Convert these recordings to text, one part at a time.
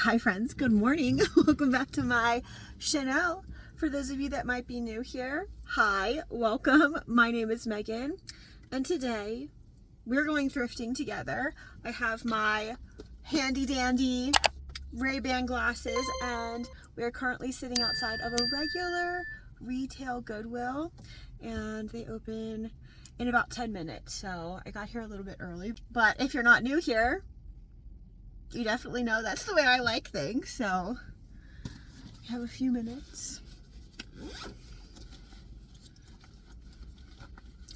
Hi friends, good morning. Welcome back to my channel. For those of you that might be new here, hi, welcome. My name is Megan, and today we're going thrifting together. I have my handy dandy Ray-Ban glasses, and we're currently sitting outside of a regular retail Goodwill, and they open in about 10 minutes. So I got here a little bit early, but if you're not new here, you definitely know that's the way I like things. So we have a few minutes.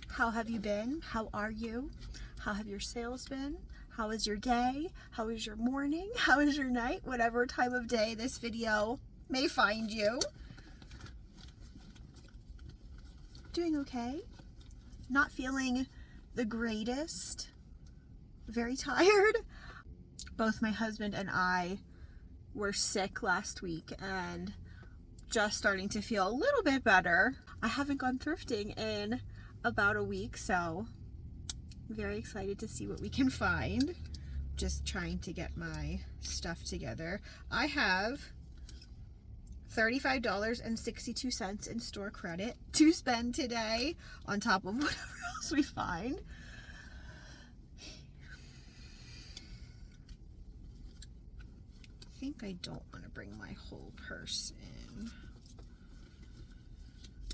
How have you been? How are you? How have your sales been? How is your day? How is your morning? How is your night? Whatever time of day this video may find you. Doing okay. Not feeling the greatest. Very tired. Both my husband and I were sick last week and just starting to feel a little bit better. I haven't gone thrifting in about a week, so I'm very excited to see what we can find. Just trying to get my stuff together. I have $35.62 in store credit to spend today on top of whatever else we find. I think I don't want to bring my whole purse in.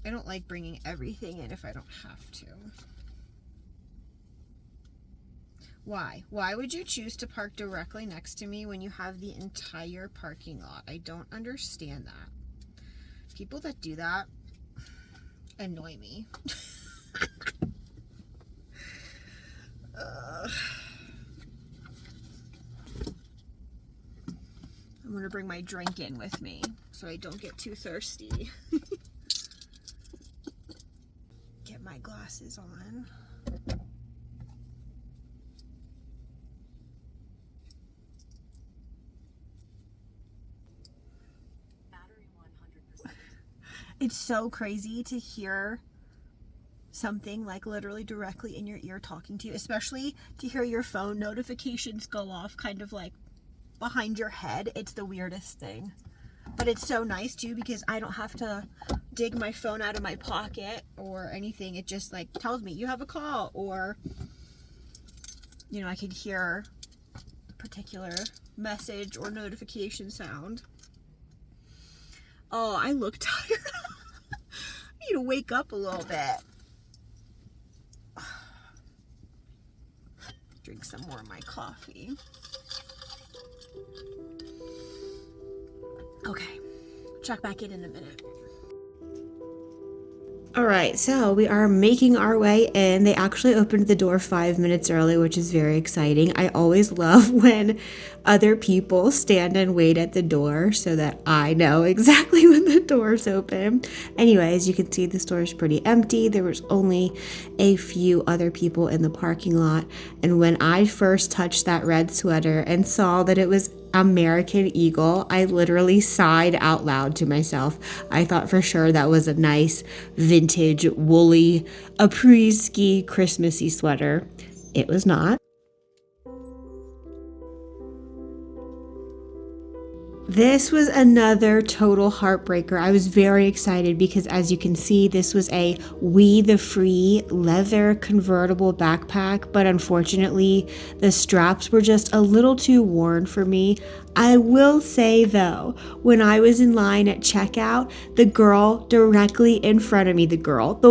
I don't like bringing everything in if I don't have to. Why? Why would you choose to park directly next to me when you have the entire parking lot? I don't understand that. People that do that annoy me. I'm gonna bring my drink in with me so I don't get too thirsty. Get my glasses on. Battery 100%. It's so crazy to hear something like literally directly in your ear talking to you, especially to hear your phone notifications go off kind of like behind your head. It's the weirdest thing, but it's so nice too because I don't have to dig my phone out of my pocket or anything. It just like tells me you have a call, or you know, I could hear a particular message or notification sound. Oh, I look tired. I need to wake up a little bit. Drink some more of my coffee. Okay, check back in a minute. All right, so we are making our way in. They actually opened the door 5 minutes early, which is very exciting. I always love when other people stand and wait at the door so that I know exactly when the door's open. Anyways, you can see the store is pretty empty. There was only a few other people in the parking lot. And when I first touched that red sweater and saw that it was American Eagle, I literally sighed out loud to myself. I thought for sure that was a nice vintage woolly après-ski Christmassy sweater. It was not. This was another total heartbreaker. I was very excited because, as you can see, this was a We the Free leather convertible backpack, but unfortunately the straps were just a little too worn for me. I will say though, when I was in line at checkout, the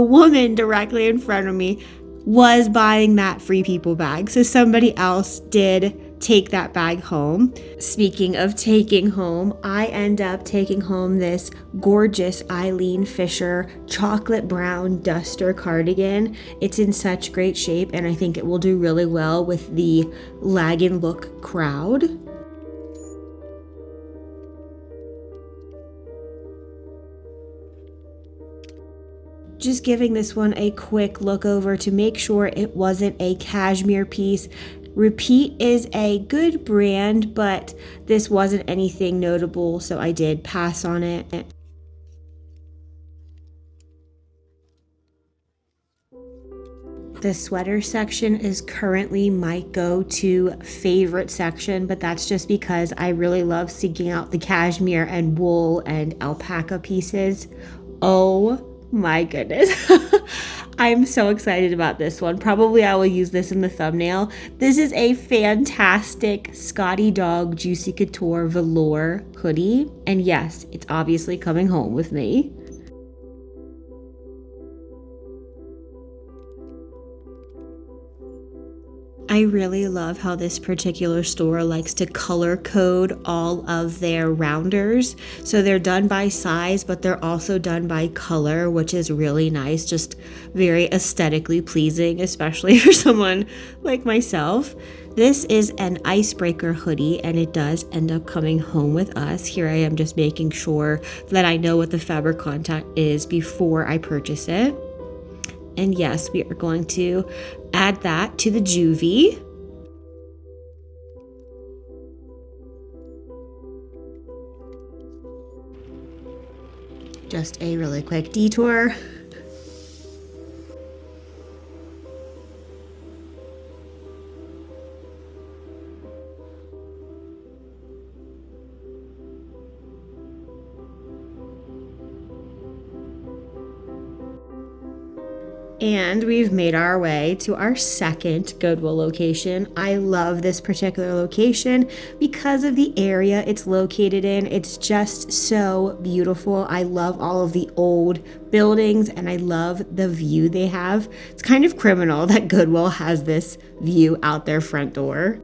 woman directly in front of me was buying that Free People bag. So somebody else did take that bag home. Speaking of taking home, I end up taking home this gorgeous Eileen Fisher chocolate brown duster cardigan. It's in such great shape, and I think it will do really well with the Laggin' Look crowd. Just giving this one a quick look over to make sure it wasn't a cashmere piece. Repeat is a good brand, but this wasn't anything notable, so I did pass on it. The sweater section is currently my go-to favorite section, but that's just because I really love seeking out the cashmere and wool and alpaca pieces. Oh my goodness. I'm so excited about this one. Probably I will use this in the thumbnail. This is a fantastic Scotty Dog Juicy Couture velour hoodie. And yes, it's obviously coming home with me. I really love how this particular store likes to color code all of their rounders. So they're done by size, but they're also done by color, which is really nice, just very aesthetically pleasing, especially for someone like myself. This is an icebreaker hoodie, and it does end up coming home with us. Here I am just making sure that I know what the fabric content is before I purchase it. And yes, we are going to add that to the juvie. Just a really quick detour. And we've made our way to our second Goodwill location. I love this particular location because of the area it's located in. It's just so beautiful. I love all of the old buildings and I love the view they have. It's kind of criminal that Goodwill has this view out their front door.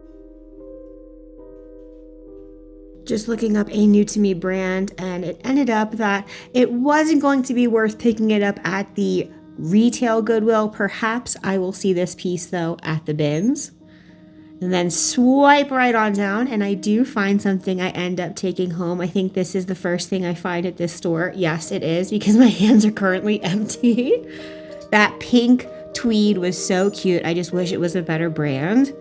Just looking up a new to me brand, and it ended up that it wasn't going to be worth picking it up at the retail Goodwill. Perhaps I will see this piece though at the bins. And then swipe right on down, and I do find something I end up taking home. I think this is the first thing I find at this store. Yes, it is, because my hands are currently empty. That pink tweed was so cute. I just wish it was a better brand.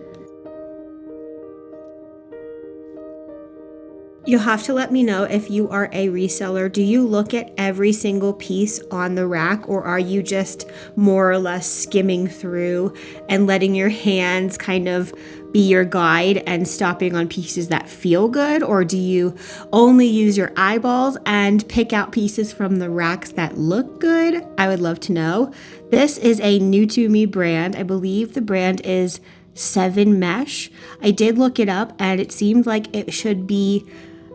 You'll have to let me know if you are a reseller. Do you look at every single piece on the rack, or are you just more or less skimming through and letting your hands kind of be your guide and stopping on pieces that feel good? Or do you only use your eyeballs and pick out pieces from the racks that look good? I would love to know. This is a new to me brand. I believe the brand is 7 Mesh. I did look it up and it seemed like it should be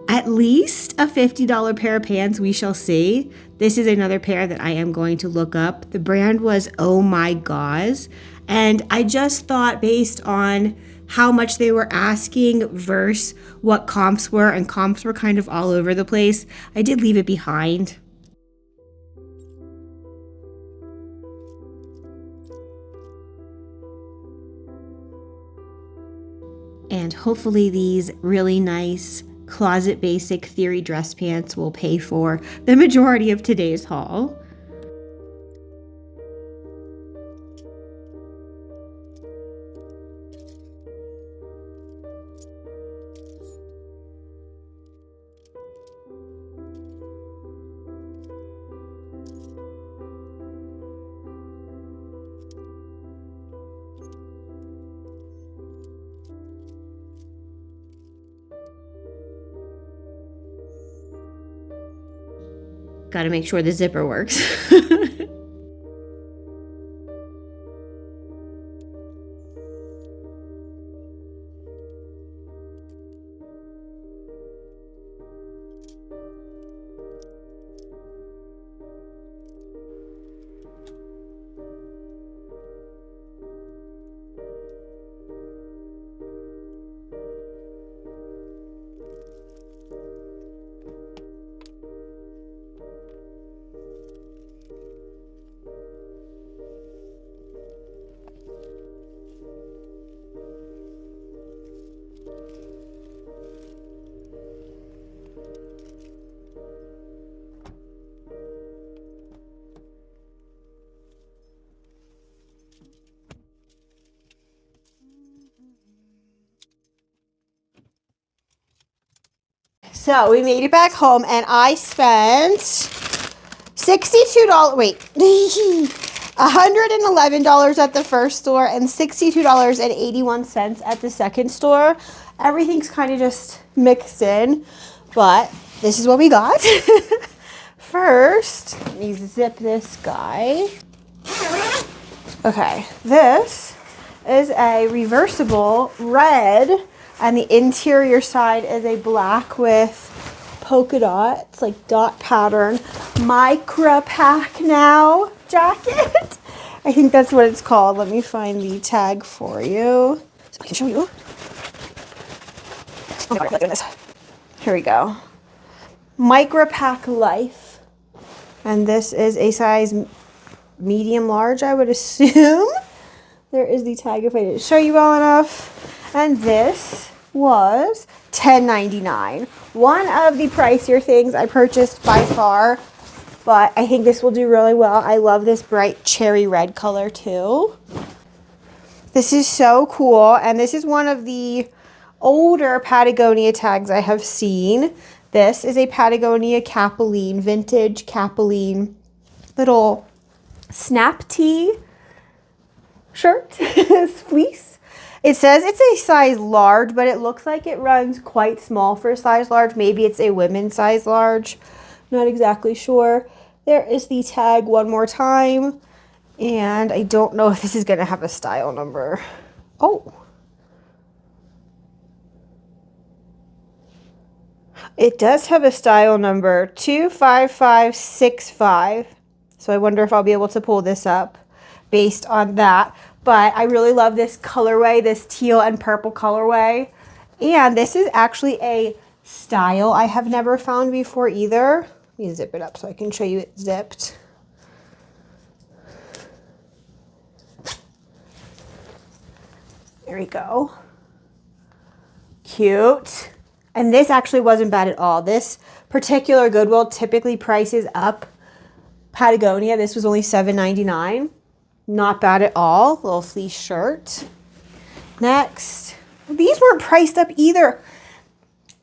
at least a $50 pair of pants. We shall see. This is another pair that I am going to look up. The brand was Oh My Gauze. And I just thought, based on how much they were asking versus what comps were, and comps were kind of all over the place, I did leave it behind. And hopefully these really nice closet basic theory dress pants will pay for the majority of today's haul. Got to make sure the zipper works. So we made it back home and I spent $62. Wait. $111 at the first store and $62.81 at the second store. Everything's kind of just mixed in, but this is what we got. First, let me zip this guy. Okay, this is a reversible red, and the interior side is a black with polka dots, like dot pattern, micro pack now jacket. I think that's what it's called. Let me find the tag for you so I can show you. Oh my God, I'm doing this. Here we go. Micro pack life, and this is a size medium large, I would assume. There is the tag if I didn't show you well enough. And this was $10.99. One of the pricier things I purchased by far, but I think this will do really well. I love this bright cherry red color too. This is so cool, and this is one of the older Patagonia tags I have seen. This is a Patagonia Capeline, vintage Capeline little snap tee shirt, fleece. It says it's a size large, but it looks like it runs quite small for a size large. Maybe it's a women's size large. Not exactly sure. There is the tag one more time, and I don't know if this is going to have a style number. Oh. It does have a style number, 25565. So I wonder if I'll be able to pull this up based on that. But I really love this colorway, this teal and purple colorway. And this is actually a style I have never found before either. Let me zip it up so I can show you it zipped. There we go. Cute. And this actually wasn't bad at all. This particular Goodwill typically prices up Patagonia. This was only $7.99. Not bad at all. Little fleece shirt. Next, these weren't priced up either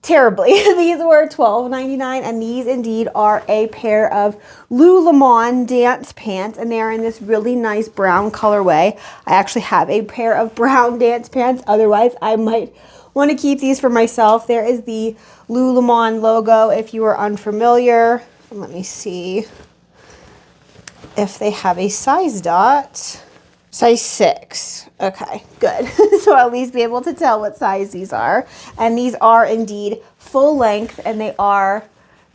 terribly. These were $12.99, and these indeed are a pair of Lululemon dance pants, and they are in this really nice brown colorway. I actually have a pair of brown dance pants. Otherwise, I might want to keep these for myself. There is the Lululemon logo if you are unfamiliar. Let me see if they have a size dot. Size 6. Okay, good. So I'll at least be able to tell what size these are. And these are indeed full length, and they are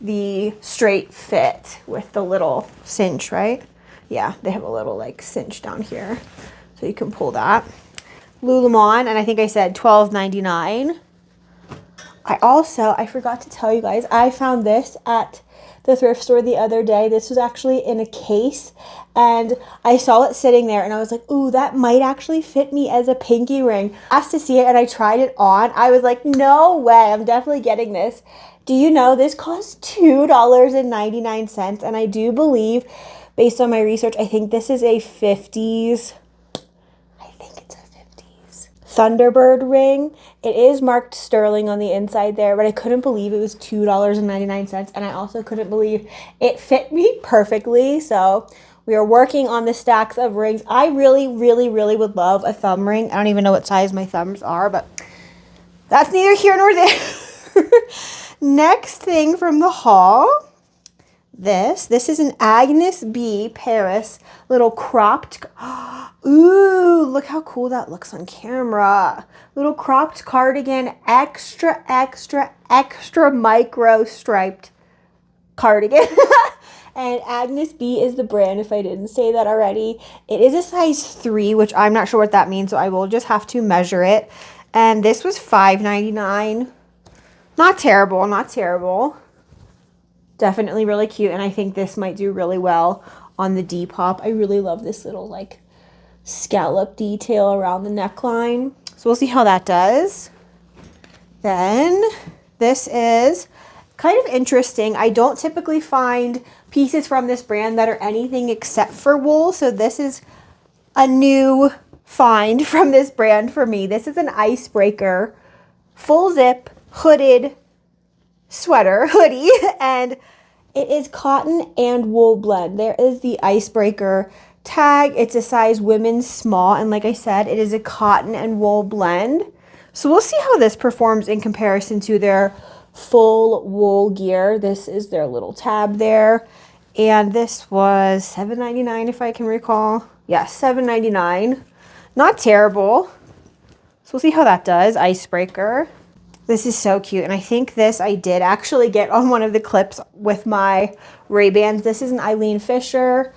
the straight fit with the little cinch, right? Yeah, they have a little like cinch down here. So you can pull that. Lululemon, and I think I said $12.99. I forgot to tell you guys, I found this at the thrift store the other day. This was actually in a case, and I saw it sitting there, and I was like, ooh, that might actually fit me as a pinky ring. I asked to see it, and I tried it on. I was like, no way, I'm definitely getting this. Do you know this costs $2.99, and I do believe, based on my research, I think this is a 50s. Thunderbird ring. It is marked sterling on the inside there, but I couldn't believe it was $2.99, and I also couldn't believe it fit me perfectly. So we are working on the stacks of rings. I really, really, really would love a thumb ring. I don't even know what size my thumbs are, but that's neither here nor there. Next thing from the haul. This is an Agnes B Paris little cropped. Ooh, look how cool that looks on camera. Little cropped cardigan, extra, extra, extra micro striped cardigan. And Agnes B is the brand, if I didn't say that already. It is a size 3, which I'm not sure what that means, so I will just have to measure it. And this was $5.99. Not terrible, not terrible. Definitely really cute, and I think this might do really well on the Depop. I really love this little like scallop detail around the neckline. So we'll see how that does. Then this is kind of interesting. I don't typically find pieces from this brand that are anything except for wool, so this is a new find from this brand for me. This is an icebreaker, full zip, hooded sweater, hoodie, and it is cotton and wool blend. There is the icebreaker tag. It's a size women's small, and like I said, it is a cotton and wool blend. So we'll see how this performs in comparison to their full wool gear. This is their little tab there, and this was $7.99 if I can recall. Yes, $7.99. Not terrible. So we'll see how that does. Icebreaker. This is so cute, and I think this I did actually get on one of the clips with my Ray-Bans. This is an Eileen Fisher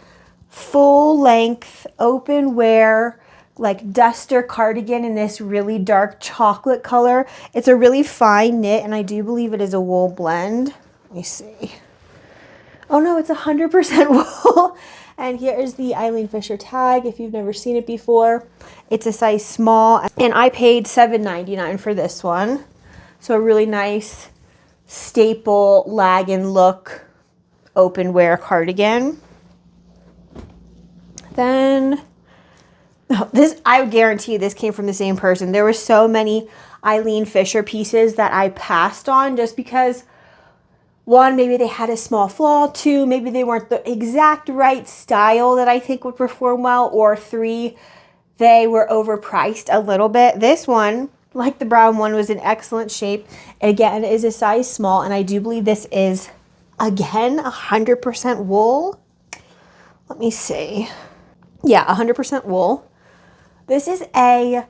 full length open wear like duster cardigan in this really dark chocolate color. It's a really fine knit, and I do believe it is a wool blend. Let me see. Oh no, it's 100% wool. And here is the Eileen Fisher tag if you've never seen it before. It's a size small, and I paid $7.99 for this one. So a really nice staple lag-in look open wear cardigan. Then, oh, this, I guarantee this came from the same person. There were so many Eileen Fisher pieces that I passed on just because, one, maybe they had a small flaw, two, maybe they weren't the exact right style that I think would perform well, or three, they were overpriced a little bit. This one, like the brown one, was in excellent shape. Again, is a size small, and I do believe this is, again, 100% wool. Let me see. Yeah, 100% wool. This is a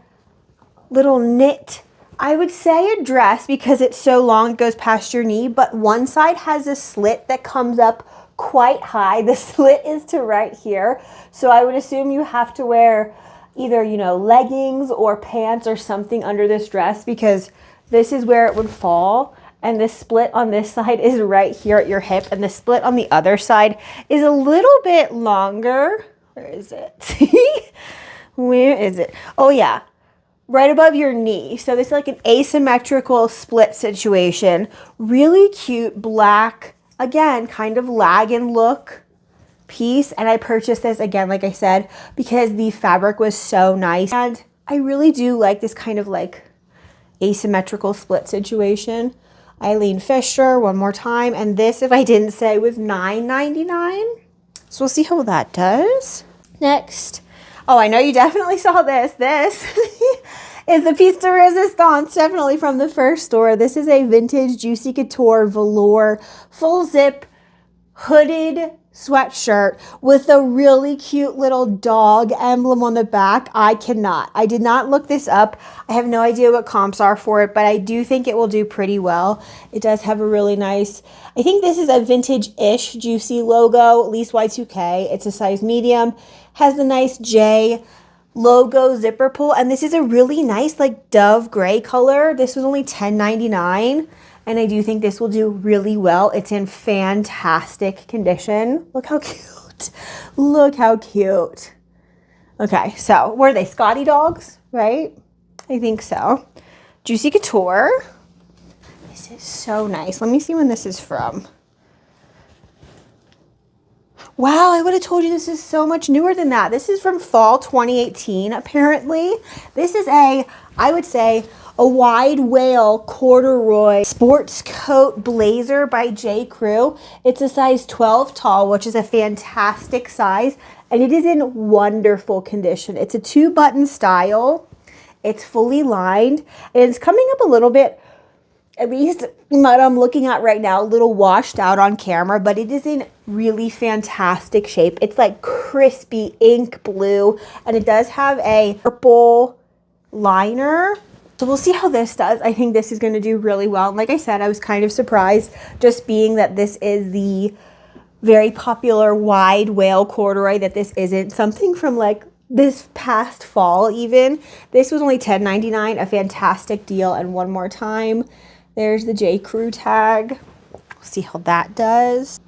little knit, I would say a dress because it's so long it goes past your knee, but one side has a slit that comes up quite high. The slit is to right here. So I would assume you have to wear either, you know, leggings or pants or something under this dress because this is where it would fall. And the split on this side is right here at your hip, and the split on the other side is a little bit longer. Where is it? Where is it? Oh yeah, right above your knee. So this is like an asymmetrical split situation. Really cute black, again, kind of lag-in look piece. And I purchased this again, like I said, because the fabric was so nice. And I really do like this kind of like asymmetrical split situation. Eileen Fisher, one more time. And this, if I didn't say, was $9.99. So we'll see how that does. Next. Oh, I know you definitely saw this. This is the piece de resistance, definitely from the first store. This is a vintage Juicy Couture velour full zip hooded sweatshirt with a really cute little dog emblem on the back. I did not look this up. I have no idea what comps are for it, but I do think it will do pretty well. It does have a really nice, I think this is a vintage-ish Juicy logo, at least Y2K. It's a size medium, has the nice J logo zipper pull, and this is a really nice like dove gray color. This was only $10.99. And I do think this will do really well. It's in fantastic condition. Look how cute. Look how cute. Okay, so were they Scotty dogs, right? I think so. Juicy Couture. This is so nice. Let me see when this is from. Wow, I would have told you this is so much newer than that. This is from fall 2018, apparently. This is a, I would say, a wide wale corduroy sports coat blazer by J. Crew. It's a size 12 tall, which is a fantastic size, and it is in wonderful condition. It's a 2-button style. It's fully lined, and it's coming up a little bit, at least what I'm looking at right now, a little washed out on camera, but it is in really fantastic shape. It's like crispy ink blue, and it does have a purple liner. So we'll see how this does. I think this is going to do really well. And like I said, I was kind of surprised just being that this is the very popular wide wale corduroy, that this isn't something from like this past fall even. This was only $10.99, a fantastic deal. And one more time, there's the J. Crew tag. We'll see how that does.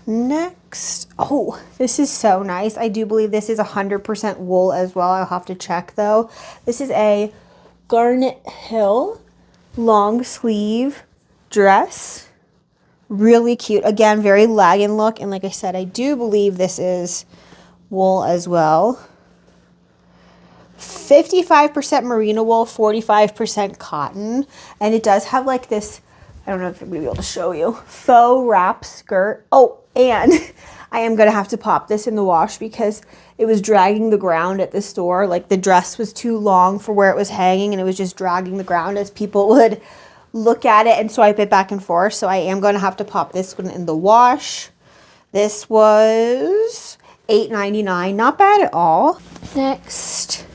Next, oh, this is so nice. I do believe this is 100% wool as well. I'll have to check though. This is a Garnet Hill long sleeve dress. Really cute. Again, very lag-in look. And like I said, I do believe this is wool as well. 55% merino wool, 45% cotton. And it does have like this, I don't know if I'm going to be able to show you, faux wrap skirt. Oh, And I am going to have to pop this in the wash because it was dragging the ground at the store. Like the dress was too long for where it was hanging and it was just dragging the ground as people would look at it and swipe it back and forth. So I am going to have to pop this one in the wash. This was $8.99. Not bad at all. Next.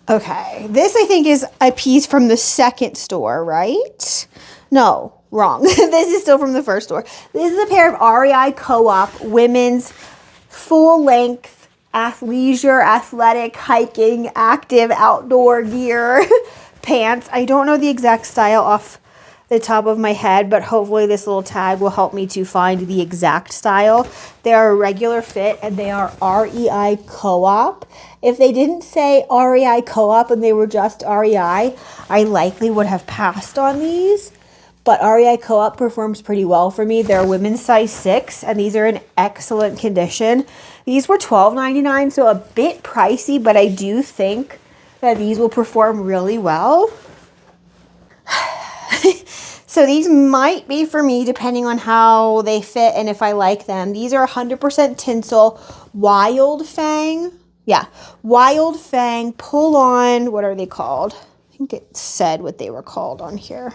Okay. This I think is a piece from the second store, right? No, wrong. This is still from the first store. This is a pair of REI Co-op women's full-length athleisure, athletic, hiking, active, outdoor gear pants. I don't know the exact style off the top of my head, but hopefully this little tag will help me to find the exact style. They are a regular fit and they are REI Co-op. If they didn't say REI Co-op and they were just REI, I likely would have passed on these. But REI Co-op performs pretty well for me. They're women's size 6, and these are in excellent condition. These were $12.99, so a bit pricey, but I do think that these will perform really well. So these might be for me depending on how they fit and if I like them. These are 100% tinsel, Wild Fang. Yeah, Wild Fang pull-on, what are they called? I think it said what they were called on here.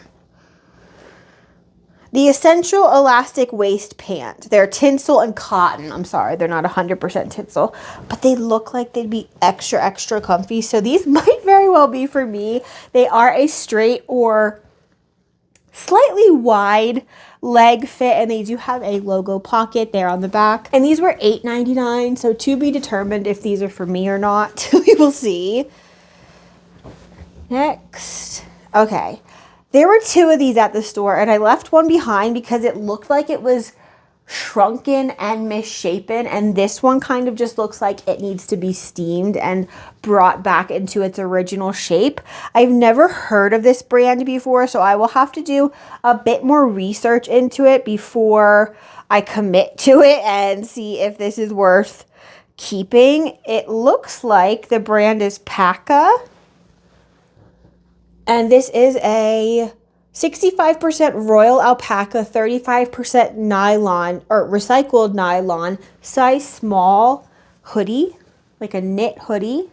The Essential Elastic Waist Pant. They're tinsel and cotton. I'm sorry, they're not 100% tinsel, but they look like they'd be extra, extra comfy. So these might very well be for me. They are a straight or slightly wide leg fit, and they do have a logo pocket there on the back. And these were $8.99, so to be determined if these are for me or not. We will see. Next. Okay. There were 2 of these at the store, and I left one behind because it looked like it was shrunken and misshapen, and this one kind of just looks like it needs to be steamed and brought back into its original shape. I've never heard of this brand before, so I will have to do a bit more research into it before I commit to it and see if this is worth keeping. It looks like the brand is Paca. And this is a 65% royal alpaca, 35% nylon or recycled nylon, size small hoodie, like a knit hoodie.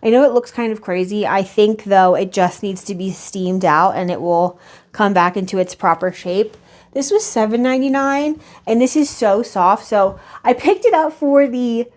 I know it looks kind of crazy. I think though it just needs to be steamed out and it will come back into its proper shape. This was $7.99 and this is so soft. So I picked it up for the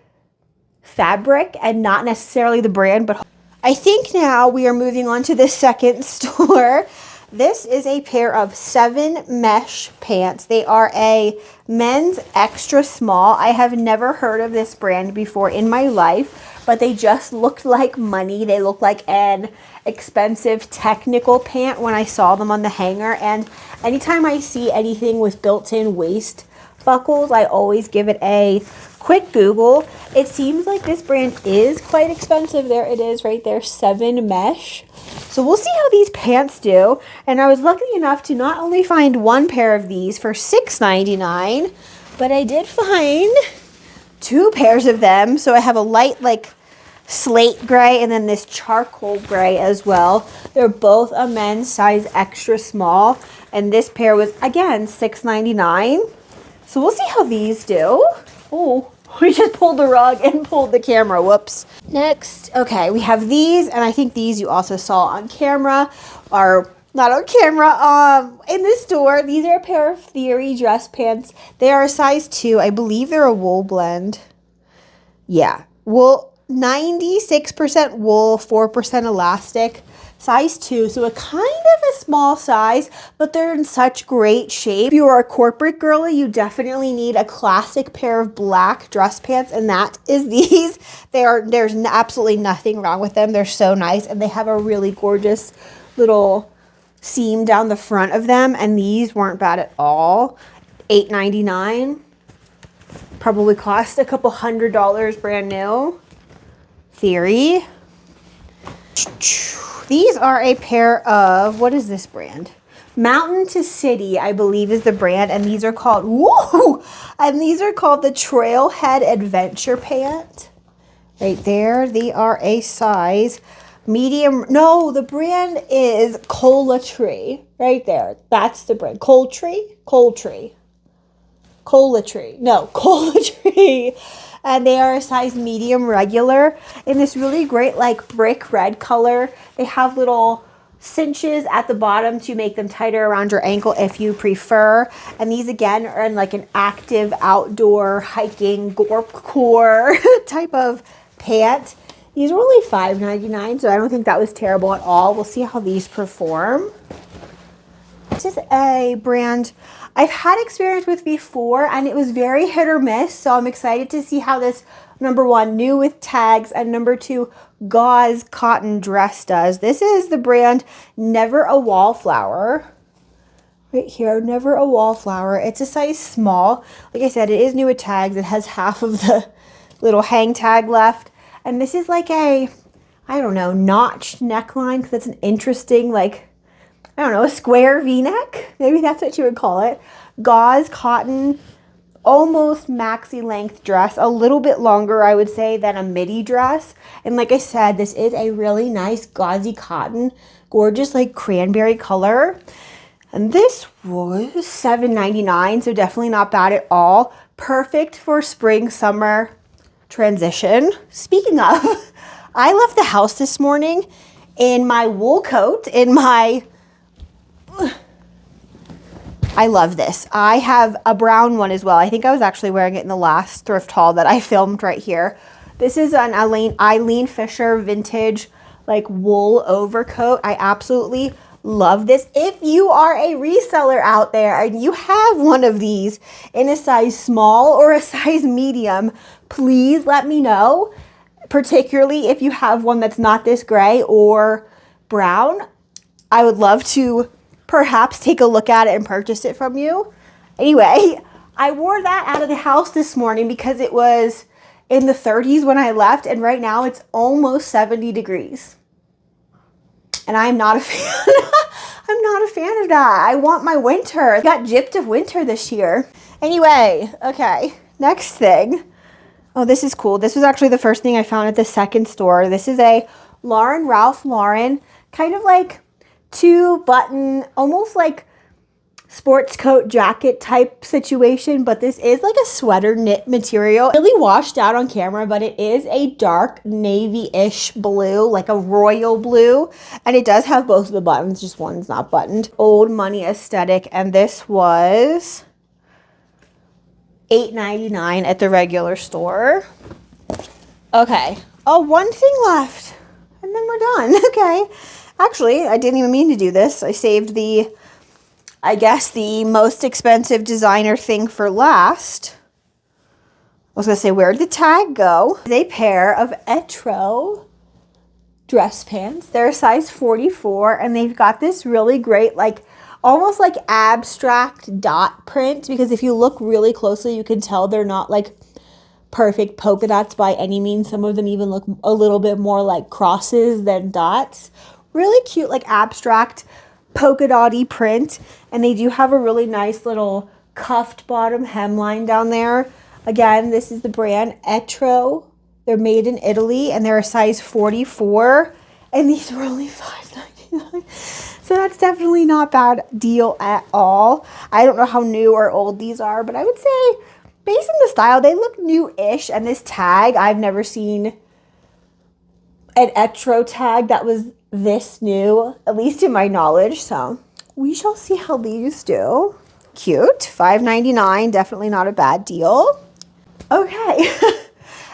fabric and not necessarily the brand, but I think now we are moving on to the second store. This is a pair of 7 mesh pants. They are a men's extra small. I have never heard of this brand before in my life, but they just looked like money. They look like an expensive technical pant when I saw them on the hanger. And anytime I see anything with built-in waist buckles, I always give it a quick Google. It seems like this brand is quite expensive. There it is right there, 7 mesh. So we'll see how these pants do. And I was lucky enough to not only find one pair of these for $6.99, but I did find 2 pairs of them. So I have a light like slate gray and then this charcoal gray as well. They're both a men's size extra small. And this pair was, again, $6.99. So we'll see how these do. Oh, we just pulled the rug and pulled the camera. Whoops. Next, okay, we have these, and I think these you also saw on camera, or not on camera, in the store. These are a pair of Theory dress pants. They are a size 2. I believe they're a wool blend. Yeah, wool, 96% wool, 4% elastic. Size 2, so a kind of a small size, but they're in such great shape. If you are a corporate girly, you definitely need a classic pair of black dress pants, and that is these. There's absolutely nothing wrong with them. They're so nice, and they have a really gorgeous little seam down the front of them, and these weren't bad at all. $8.99. Probably cost a couple $100 brand new. Theory. These are a pair of, what is this brand? Mountain to City, I believe is the brand. And these are called, whoa! And these are called the Trailhead Adventure Pant. Right there. They are a size medium. No, the brand is Cola Tree. Right there. That's the brand. Cold Tree? Cold Tree. Cola Tree. No, Cola Tree. And they are a size medium regular in this really great like brick red color. They have little cinches at the bottom to make them tighter around your ankle if you prefer. And these again are in like an active outdoor hiking gorp core type of pant. These were only $5.99, so I don't think that was terrible at all. We'll see how these perform. This is a brand I've had experience with before, and it was very hit or miss, so I'm excited to see how this, number one, new with tags, and number two, gauze cotton dress does. This is the brand Never a Wallflower. Right here, Never a Wallflower. It's a size small. Like I said, it is new with tags. It has half of the little hang tag left. And this is like a, I don't know, notched neckline, because it's an interesting, like, I don't know, a square V-neck. Maybe that's what you would call it. Gauze, cotton, almost maxi length dress. A little bit longer, I would say, than a midi dress. And like I said, this is a really nice gauzy cotton, gorgeous like cranberry color. And this was $7.99, so definitely not bad at all. Perfect for spring, summer transition. Speaking of, I left the house this morning in my wool coat, I love this. I have a brown one as well. I think I was actually wearing it in the last thrift haul that I filmed right here. This is an Eileen Fisher vintage like wool overcoat. I absolutely love this. If you are a reseller out there and you have one of these in a size small or a size medium, please let me know, particularly if you have one that's not this gray or brown. I would love to perhaps take a look at it and purchase it from you. Anyway, I wore that out of the house this morning because it was in the 30s when I left, and right now it's almost 70 degrees. And I'm not a fan. I'm not a fan of that. I want my winter. I got gypped of winter this year. Anyway, okay, next thing. Oh, this is cool. This was actually the first thing I found at the second store. This is a Ralph Lauren, kind of like 2-button, almost like sports coat jacket type situation, but this is like a sweater knit material. Really washed out on camera, but it is a dark navy-ish blue, like a royal blue, and it does have both of the buttons, just one's not buttoned. Old money aesthetic, and this was $8.99 at the regular store. Okay. Oh, one thing left, and then we're done. Okay. Actually, I didn't even mean to do this. I saved the, I guess, the most expensive designer thing for last. I was going to say, where'd the tag go? It's a pair of Etro dress pants. They're a size 44, and they've got this really great, like, almost like abstract dot print, because if you look really closely, you can tell they're not, like, perfect polka dots by any means. Some of them even look a little bit more like crosses than dots. Really cute, like abstract polka dotty print, and they do have a really nice little cuffed bottom hemline down there. Again, this is the brand Etro. They're made in Italy, and they're a size 44, and these were only $5.99. So that's definitely not a bad deal at all. I don't know how new or old these are, but I would say based on the style, they look new-ish, and this tag, I've never seen an Etro tag that was this new, at least in my knowledge, so we shall see how these do. Cute. $5.99, definitely not a bad deal. Okay.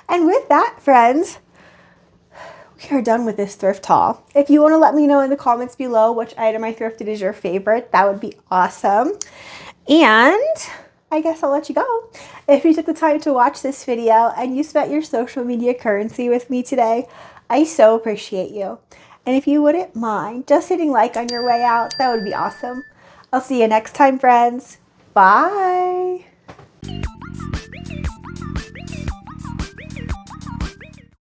And with that, friends, we are done with this thrift haul. If you want to let me know in the comments below which item I thrifted is your favorite, that would be awesome. And I guess I'll let you go. If you took the time to watch this video and you spent your social media currency with me today, I so appreciate you. And if you wouldn't mind just hitting like on your way out, that would be awesome. I'll see you next time, friends. Bye.